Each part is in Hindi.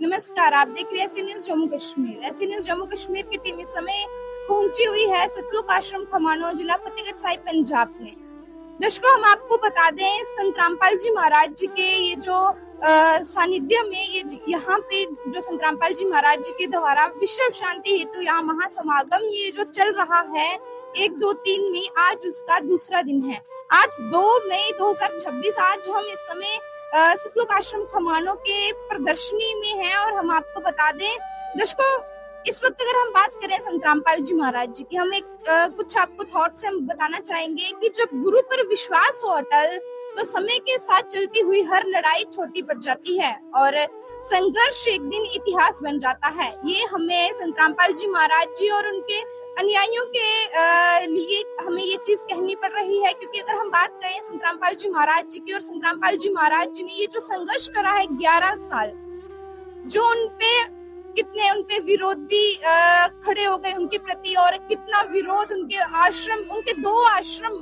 नमस्कार, आप देख रहे हैं ऐसी न्यूज जम्मू कश्मीर। ऐसी न्यूज जम्मू कश्मीर की टीम इस समय पहुंची हुई है सतलुक आश्रम खमानो, जिला फतेहगढ़ साहिब, पंजाब में। दर्शकों, हम आपको बता दें, संत रामपाल जी महाराज जी के ये जो सानिध्य में ये यहाँ पे जो संत रामपाल जी महाराज जी के द्वारा विश्व शांति हेतु यहाँ महासमागम ये जो चल रहा है 1, 2, 3 मई, आज उसका दूसरा दिन है। आज 2 मई 2026। आज हम इस समय सतलुक आश्रम खमानो के प्रदर्शनी में है और हम आपको बता दें दर्शकों, इस वक्त अगर हम बात करें संत रामपाल जी महाराज जी की, हम एक कुछ आपको थॉट्स हम बताना चाहेंगे कि जब गुरु पर विश्वास हो अटल, तो समय के साथ चलती हुई हर लड़ाई छोटी पड़ जाती है और संघर्ष एक दिन इतिहास बन जाता है। ये हमें संत रामपाल जी महाराज जी और उनके अनुयायियों के लिए हमें ये चीज कहनी पड़ रही है, क्योंकि अगर हम बात करें संत रामपाल जी महाराज जी की, और संत रामपाल जी महाराज जी ने ये जो संघर्ष करा है 11 साल, जो उनपे विरोधी खड़े हो गए उनके प्रति, और कितना विरोध उनके आश्रम, उनके 2 आश्रम,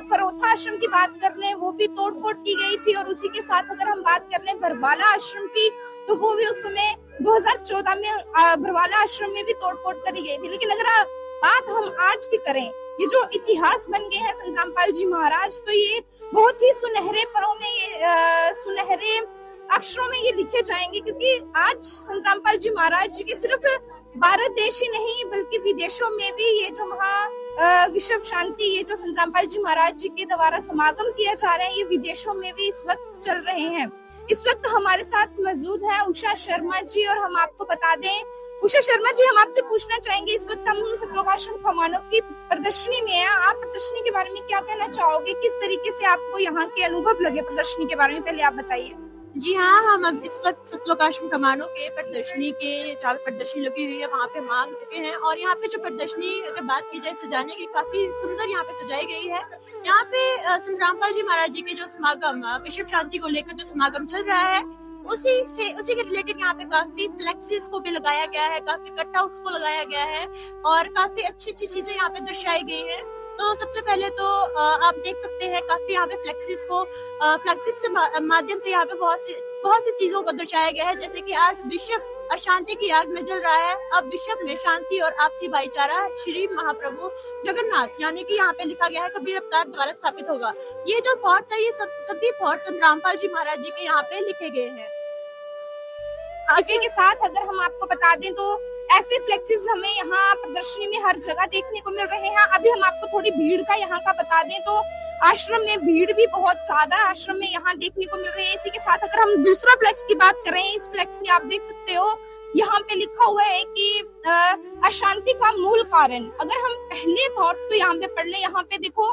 करोथा आश्रम की बात कर लें, वो भी तोड़फोड़ की गई थी। और उसी के साथ अगर हम बात कर लें बरवाला आश्रम की, तो वो भी उस समय 2014 में बरवाला आश्रम में भी तोड़फोड़ करी गई थी। लेकिन अगर बात हम आज की करें, ये जो इतिहास बन गए हैं संत रामपाल जी महाराज, तो ये बहुत ही सुनहरे परों में, ये सुनहरे अक्षरों में ये लिखे जाएंगे, क्योंकि आज संत रामपाल जी महाराज जी के सिर्फ भारत देश ही नहीं बल्कि विदेशों में भी ये जो विश्व शांति, ये जो संत रामपाल जी महाराज जी के द्वारा समागम किया जा रहे हैं, ये विदेशों में भी इस वक्त चल रहे हैं। इस वक्त हमारे साथ मौजूद है उषा शर्मा जी, और हम आपको बता दें, उषा शर्मा जी, हम आपसे पूछना चाहेंगे, इस वक्त हम सतलुक आश्रम खमानो की प्रदर्शनी में है। आप प्रदर्शनी के बारे में क्या कहना चाहोगे? किस तरीके से आपको यहाँ के अनुभव लगे प्रदर्शनी के बारे में, पहले आप बताइए। जी हाँ, हम अब इस वक्त सतलुक आश्रम कमानो के प्रदर्शनी के जहाँ पे प्रदर्शनी लगी हुई है वहाँ पे मांग चुके हैं। और यहाँ पे जो प्रदर्शनी अगर बात की जाए सजाने की, काफी सुंदर यहाँ पे सजाई गई है। यहाँ पे संत रामपाल जी महाराज जी के जो समागम, विश्व शांति को लेकर जो समागम चल रहा है, उसी के रिलेटेड यहाँ पे काफी फ्लेक्सीज को भी लगाया गया है, काफी कटआउट्स को लगाया गया है और काफी अच्छी अच्छी चीजें यहाँ पे दर्शाई गई है। तो सबसे पहले तो आप देख सकते हैं काफी यहाँ पे फ्लेक्सिस से माध्यम से यहाँ पे बहुत सी चीजों को दर्शाया गया है, जैसे कि आज विश्व अशांति की आग में जल रहा है, अब विश्व में शांति और आपसी भाईचारा श्री महाप्रभु जगन्नाथ, यानी कि यहाँ पे लिखा गया है कबीर अवतार द्वारा स्थापित होगा। ये जो थॉट्स है, ये सभी थॉट्स संत रामपाल जी महाराज जी के यहाँ पे लिखे गए हैं। इसी के साथ अगर हम आपको बता दें तो ऐसे फ्लेक्सेस हमें यहाँ प्रदर्शनी में हर जगह देखने को मिल रहे हैं। अभी हम आपको थोड़ी भीड़ का यहाँ का बता दें तो आश्रम में भीड़ भी बहुत ज्यादा आश्रम में यहाँ देखने को मिल रही है। इसी के साथ अगर हम दूसरा फ्लेक्स की बात करें, इस फ्लेक्स में आप देख सकते हो यहाँ पे लिखा हुआ है कि अशांति का मूल कारण। अगर हम पहले थॉट्स को यहाँ पे पढ़ ले, यहाँ पे देखो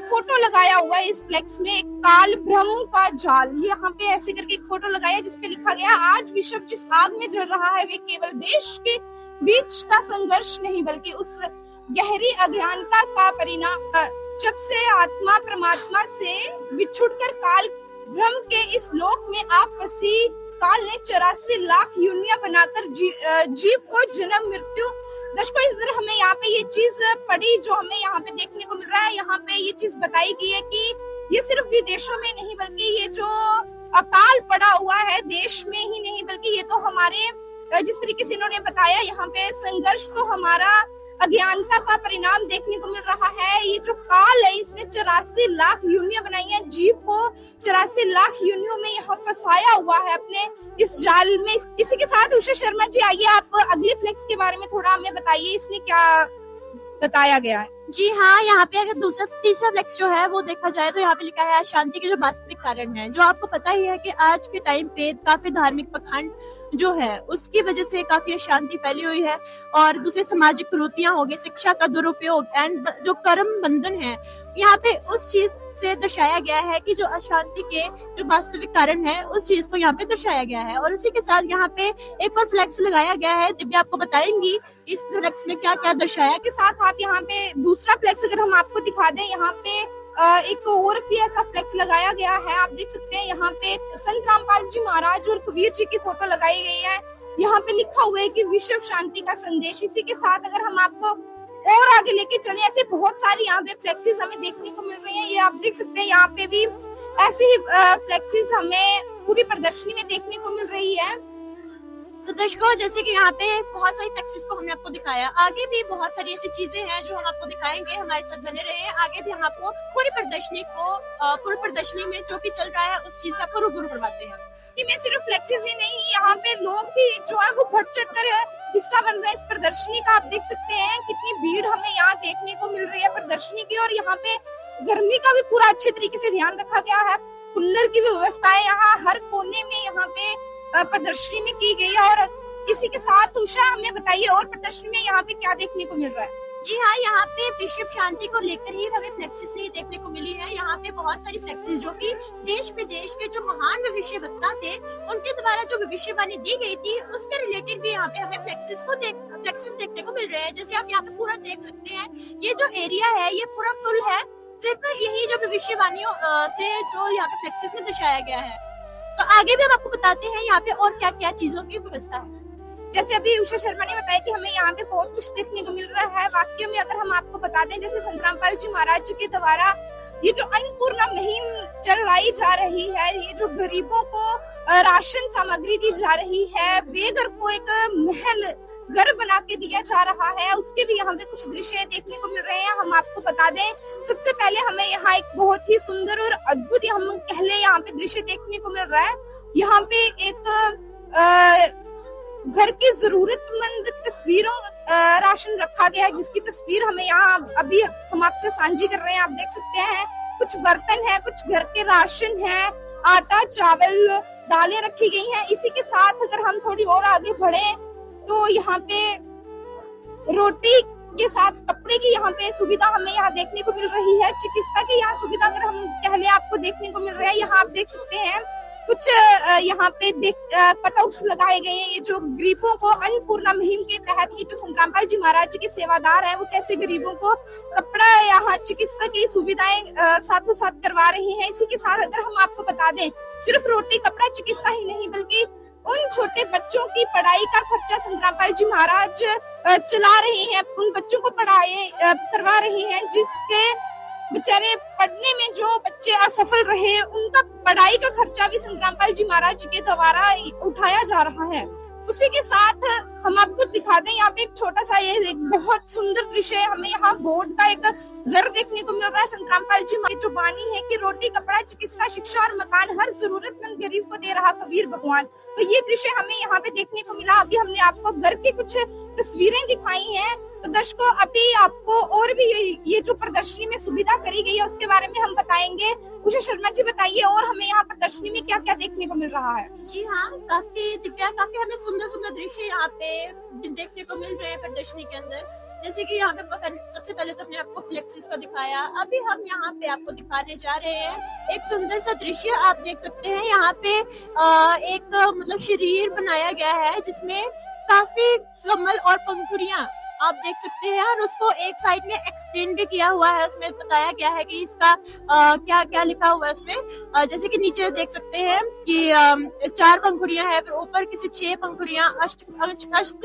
फोटो लगाया हुआ है इस फ्लेक्स में, काल भ्रम का जाल, ये यहाँ पे ऐसे करके एक फोटो लगाया है जिसपे लिखा गया, आज विश्व जिस आग में जल रहा है वे केवल देश के बीच का संघर्ष नहीं बल्कि उस गहरी अज्ञानता का परिणाम, जब से आत्मा परमात्मा से बिछुड़कर काल भ्रम के इस लोक में आप फंसी, काल ने 84 लाख यूनिया बनाकर जीव को जन्म मृत्यु। दर्शकों, इस तरह हमें यहाँ पे ये चीज पढ़ी जो हमें यहाँ पे देखने को मिल रहा है। यहाँ पे ये चीज बताई गई है कि ये सिर्फ विदेशों में नहीं बल्कि ये जो अकाल पड़ा हुआ है देश में ही नहीं बल्कि ये तो हमारे, जिस तरीके से इन्होंने बताया, यहाँ पे संघर्ष तो हमारा अज्ञानता का परिणाम देखने को मिल रहा है। ये जो काल है इसने 84 लाख यूनिया बनाई है, जीव को 84 लाख यूनियों में यहाँ फंसाया हुआ है अपने इस जाल में। इसी के साथ उषा शर्मा जी, आइए आप अगले फ्लेक्स के बारे में थोड़ा हमें बताइए, इसमें क्या बताया गया है। जी हाँ, यहाँ पे अगर तीसरा फ्लेक्स जो है वो देखा जाए तो यहाँ पे लिखा है शांति के जो वास्तविक कारण है। जो आपको पता ही है कि आज के टाइम पे काफी धार्मिक पखंड जो है उसकी वजह से काफी अशांति फैली हुई है और दूसरी सामाजिक कुरीतियां हो गई, शिक्षा का दुरुपयोग एंड जो कर्म बंधन है, यहाँ पे उस चीज से दर्शाया गया है कि जो अशांति के जो वास्तविक कारण है उस चीज को यहाँ पे दर्शाया गया है। और उसी के साथ यहाँ पे एक और फ्लेक्स लगाया गया है, दिव्या आपको बताएंगी इस फ्लेक्स में क्या क्या दर्शाया के साथ। आप यहाँ पे दूसरा फ्लेक्स अगर हम आपको दिखा दें, यहाँ पे एक और भी ऐसा फ्लेक्स लगाया गया है, आप देख सकते हैं यहाँ पे संत रामपाल जी महाराज और कबीर जी की फोटो लगाई गई है। यहाँ पे लिखा हुआ है कि विश्व शांति का संदेश। इसी के साथ अगर हम आपको और आगे लेके चले, ऐसे बहुत सारी यहाँ पे फ्लेक्सेस हमें देखने को मिल रही हैं। ये आप देख सकते हैं यहाँ पे भी ऐसे ही फ्लेक्सेस हमें पूरी प्रदर्शनी में देखने को मिल रही है। तो दर्शकों, जैसे कि यहाँ पे बहुत सारी फ्लेक्सेस को हमने आपको दिखाया, आगे भी बहुत सारी ऐसी चीजें हैं जो हम आपको दिखाएंगे। हमारे साथ बने रहे, आगे भी हम आपको पूरी प्रदर्शनी में जो भी चल रहा है उस चीज का आपको रूबरू करवाते हैं। कि मैं सिर्फ फ्लेक्सेस ही नहीं, यहाँ पे लोग भी जो है वो बढ़ चढ़ कर हिस्सा बन रहे हैं इस प्रदर्शनी का। आप देख सकते हैं कितनी भीड़ हमें यहाँ देखने को मिल रही है प्रदर्शनी की। और यहाँ पे गर्मी का भी पूरा अच्छे तरीके से ध्यान रखा गया है। कूलर की व्यवस्था है यहाँ हर कोने में, यहाँ पे प्रदर्शनी में की गई है। और इसी के साथ उषा हमें बताइए और प्रदर्शनी में यहाँ पे क्या देखने को मिल रहा है? जी हाँ, यहाँ पे विश्व शांति को लेकर ही हमें फ्लेक्सिस नहीं देखने को मिली है। यहाँ पे बहुत सारी फ्लेक्सिस जो कि देश विदेश के जो महान भविष्यवक्ता थे उनके द्वारा जो भविष्यवाणी दी गई थी उसके रिलेटेड भी यहाँ पे हमें फ्लेक्सिस देखने को मिल रहे हैं। जैसे आप यहाँ पे पूरा देख सकते हैं, ये जो एरिया है ये पूरा फुल है, सिर्फ यही जो भविष्यवाणियों से जो यहाँ पे फ्लेक्सिस में दर्शाया गया है। तो आगे भी हम आपको बताते हैं यहाँ पे और क्या क्या चीजों की व्यवस्था है। जैसे अभी उषा शर्मा ने बताया कि हमें यहाँ पे बहुत कुछ देखने को मिल रहा है। वाक्य में अगर हम आपको बता दें, जैसे संतरामपाल जी महाराज जी के द्वारा ये जो अन्नपूर्णा मुहिम चलाई जा रही है, ये जो गरीबों को राशन सामग्री दी जा रही है, बेघर को एक महल घर बना के दिया जा रहा है, उसके भी यहाँ पे कुछ दृश्य देखने को मिल रहे हैं। हम आपको बता दें, सबसे पहले हमें यहाँ एक बहुत ही सुंदर और अद्भुत हम पहले यहाँ पे दृश्य देखने को मिल रहा है। यहाँ पे एक घर की जरूरतमंद तस्वीरों राशन रखा गया है, जिसकी तस्वीर हमें यहाँ अभी हम आपसे साझी कर रहे हैं। आप देख सकते हैं कुछ बर्तन है, कुछ घर के राशन है, आटा चावल दालें रखी गई हैं। इसी के साथ अगर हम थोड़ी और आगे बढ़े तो यहाँ पे रोटी के साथ कपड़े की यहाँ पे सुविधा हमें यहाँ देखने को मिल रही है। चिकित्सा की यहाँ सुविधा अगर हम पहले आपको देखने को मिल रहा है, यहाँ आप देख सकते हैं कुछ यहाँ पे कटआउट्स लगाए गए हैं। ये जो गरीबों को अन्नपूर्णा मुहिम के तहत ये जो संतरामपाल जी महाराज जी के सेवादार हैं वो कैसे गरीबों को कपड़ा यहाँ चिकित्सा की सुविधाएं साथों साथ करवा रही हैं। इसी के साथ अगर हम आपको बता दें, सिर्फ रोटी कपड़ा चिकित्सा ही नहीं बल्कि उन छोटे बच्चों की पढ़ाई का खर्चा संतरामपाल जी महाराज चला रहे हैं, उन बच्चों को पढ़ाई करवा रही हैं जिसके बेचारे पढ़ने में जो बच्चे असफल रहे, उनका पढ़ाई का खर्चा भी संतरामपाल जी महाराज जी के द्वारा उठाया जा रहा है। उसी के साथ हम आपको दिखा दें, यहाँ पे एक छोटा सा ये एक बहुत सुंदर दृश्य है। हमें यहाँ बोर्ड का एक घर देखने को मिल रहा है। संतरामपाल जी की जो बानी है कि रोटी कपड़ा चिकित्सा शिक्षा और मकान हर जरूरतमंद गरीब को दे रहा कबीर भगवान। तो ये दृश्य हमें यहाँ पे देखने को मिला। अभी हमने आपको घर की कुछ तस्वीरें दिखाई हैं। तो दर्शकों, अभी आपको और भी ये जो प्रदर्शनी में सुविधा करी गई है उसके बारे में हम बताएंगे। उषा शर्मा जी बताइए और हमें यहाँ प्रदर्शनी में क्या क्या देखने को मिल रहा है? जी हाँ, काफी दिव्या, काफी हमें सुंदर सुंदर दृश्य यहाँ पे देखने को मिल रहे हैं प्रदर्शनी के अंदर। जैसे कि यहाँ पे सबसे पहले तो हमने आपको फ्लेक्सिस का दिखाया, अभी हम यहाँ पे आपको दिखाने जा रहे हैं एक सुंदर सा दृश्य। आप देख सकते हैं यहाँ पे एक मतलब शरीर बनाया गया है जिसमें काफी कमल और पंखुड़ियां आप देख सकते हैं, और उसको एक साइड में एक्सप्लेन भी किया हुआ है। उसमें बताया गया है कि इसका क्या क्या लिखा हुआ है उसमें। जैसे कि नीचे देख सकते हैं कि 4 पंखुड़ियां हैं, फिर ऊपर किसी 6 पंखुड़ियां, अष्ट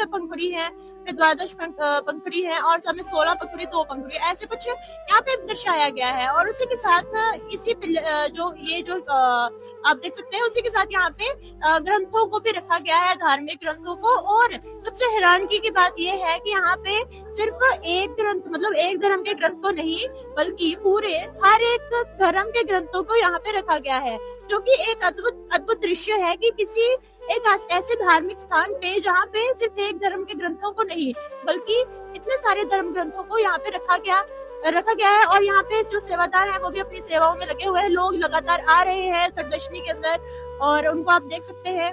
पंखुड़ी है, फिर 12 पंखुड़ी है, और सामने 16 पंखुड़ी, 2 पंखुड़ी, ऐसे कुछ यहाँ पे दर्शाया गया है। और उसी के साथ इसी जो आप देख सकते हैं, उसी के साथ यहाँ पे ग्रंथों को भी रखा गया है, धार्मिक ग्रंथों को। और सबसे हैरानगी की बात यह है कि यहाँ पे सिर्फ एक ग्रंथ, मतलब एक धर्म के ग्रंथ को नहीं बल्कि पूरे हर एक धर्म के ग्रंथों को यहाँ पे रखा गया है, जो कि एक अद्भुत दृश्य है कि किसी एक ऐसे धार्मिक स्थान पे जहाँ पे सिर्फ एक धर्म के ग्रंथों को नहीं बल्कि इतने सारे धर्म ग्रंथों को यहाँ पे रखा गया है। और यहाँ पे जो सेवादार हैं वो भी अपनी सेवाओं में लगे हुए हैं। लोग लगातार आ रहे हैं प्रदर्शनी के अंदर और उनको आप देख सकते हैं।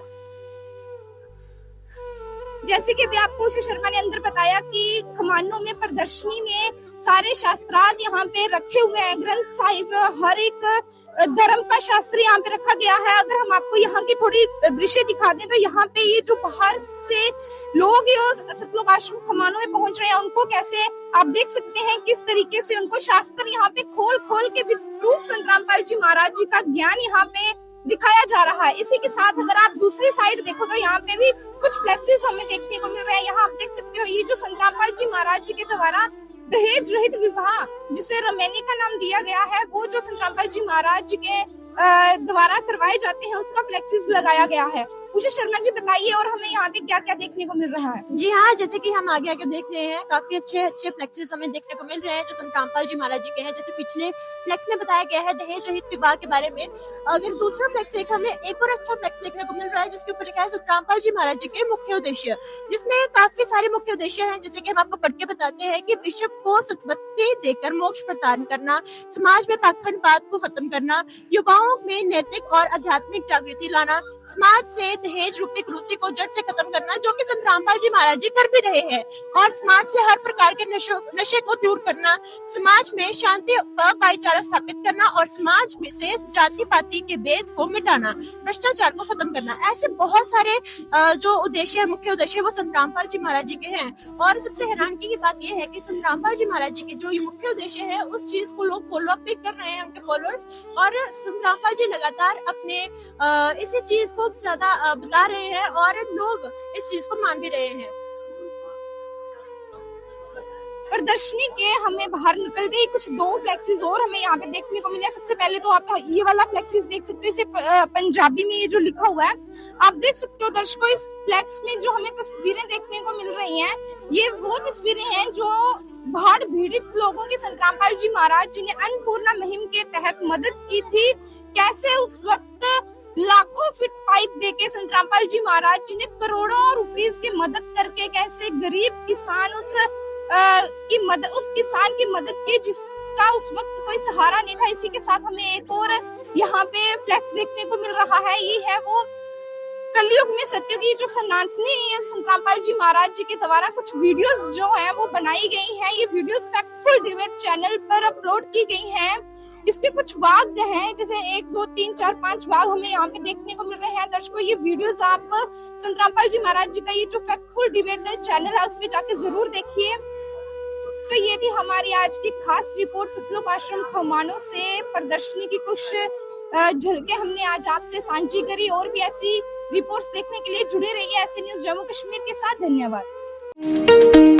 जैसे कि अभी आपको उषा शर्मा ने अंदर बताया कि खमानों में प्रदर्शनी में सारे शास्त्रार्थ यहाँ पे रखे हुए हैं, ग्रंथ साहिब, हर एक धर्म का शास्त्र यहाँ पे रखा गया है। अगर हम आपको यहाँ की थोड़ी दृश्य दिखा दें तो यहाँ पे ये जो बाहर से लोग सतलोक आश्रम खमानों में पहुंच रहे हैं, उनको कैसे आप देख सकते हैं किस तरीके से उनको शास्त्र यहाँ पे खोल के विद्रूप संतरामपाल जी महाराज जी का ज्ञान यहाँ पे दिखाया जा रहा है। इसी के साथ अगर आप दूसरी साइड देखो तो यहाँ पे भी कुछ फ्लेक्सेस हमें देखने को मिल रहे हैं। यहाँ आप देख सकते हो ये जो संतरामपाल जी महाराज जी के द्वारा दहेज रहित विवाह जिसे रमैनी का नाम दिया गया है, वो जो संतरामपाल जी महाराज जी के द्वारा करवाए जाते हैं उसका फ्लेक्सेस लगाया गया है। पूजा शर्मा जी बताइए और हमें यहाँ पे क्या क्या देखने को मिल रहा है। जी हाँ, जैसे कि हम आगे आगे देख रहे हैं, काफी अच्छे अच्छे फ्लेक्सेस हमें देखने को मिल रहे हैं जो संत रामपाल जी महाराज जी के हैं। जैसे पिछले फ्लेक्स में बताया गया है दहेज रहित विवाह के बारे में। अगर दूसरा फ्लेक्स एक हमें एक और अच्छा फ्लेक्स देखने को मिल रहा है जिसके ऊपर लिखा है संत रामपाल जी महाराज जी के मुख्य उद्देश्य, जिसमें काफी सारे मुख्य उद्देश्य हैं। जैसे कि हम आपको पढ़ के बताते हैं कि विश्व को सद्बुद्धि देकर मोक्ष प्रदान करना, समाज में पाखंडवाद को खत्म करना, युवाओं में नैतिक और आध्यात्मिक जागृति लाना, समाज से दहेज रूपी कुरीति को जड़ से खत्म करना, जो कि संत रामपाल जी महाराज जी कर भी रहे हैं, और समाज से हर प्रकार के नशे को दूर करना, समाज में शांति व भाईचारा स्थापित करना और समाज में से जाति पाति के भेद को मिटाना, भ्रष्टाचार को खत्म करना। ऐसे बहुत सारे जो उद्देश्य है, मुख्य उद्देश्य, वो संत रामपाल जी महाराज जी के हैं। और सबसे हैरानगी की बात यह है कि संत रामपाल जी महाराज जी के जो ये मुख्य उद्देश्य है उस चीज को लोग फॉलो अप भी कर रहे हैं, उनके फॉलोअर्स, और संत रामपाल जी लगातार अपने इसी चीज को ज्यादा बता रहे हैं और लोग इस चीज को मान भी रहे हैं। प्रदर्शनी के हमें बाहर निकलते ही कुछ दो फ्लेक्सेस और हमें यहाँ पे देखने को मिले। सबसे पहले तो आप ये वाला फ्लेक्सेस देख सकते हो, इसे पंजाबी में ये जो लिखा हुआ है आप देख सकते हो दर्शकों। इस फ्लेक्स में जो हमें तस्वीरें देखने को मिल रही हैं, ये वो तस्वीरें हैं जो बाढ़ पीड़ित लोगों के संत रामपाल जी महाराज जी ने अन्नपूर्णा मुहिम के तहत मदद की थी। कैसे उस वक्त लाखों फीट पाइप देके संत रामपाल जी महाराज जी ने करोड़ों रुपीस की मदद करके कैसे गरीब किसान उस किसान की मदद की जिसका उस वक्त कोई सहारा नहीं था। इसी के साथ हमें एक और यहाँ पे फ्लेक्स देखने को मिल रहा है, ये है वो कलयुग में सत्युग की जो सनातनी संत रामपाल जी महाराज जी के द्वारा कुछ वीडियोस जो हैं वो बनाई गई हैं। ये वीडियोस फैक्टफुल डिबेट चैनल पर अपलोड की गई हैं। इसके कुछ भाग हैं, जैसे 1 2 3 4 5 भाग हमें यहाँ पे देखने को मिल रहे हैं। दर्शकों ये वीडियोस आप संत रामपाल जी महाराज जी का ये जो फैक्टफुल डिबेट चैनल है उस पे जाके जरूर देखिए। तो ये थी हमारी आज की खास रिपोर्ट सतलुज आश्रम खमानों से। प्रदर्शनी की कुछ झलकें हमने आज आपसे साझी करी। और भी ऐसी रिपोर्ट्स देखने के लिए जुड़े रहिए ऐसे न्यूज़ जम्मू कश्मीर के साथ। धन्यवाद।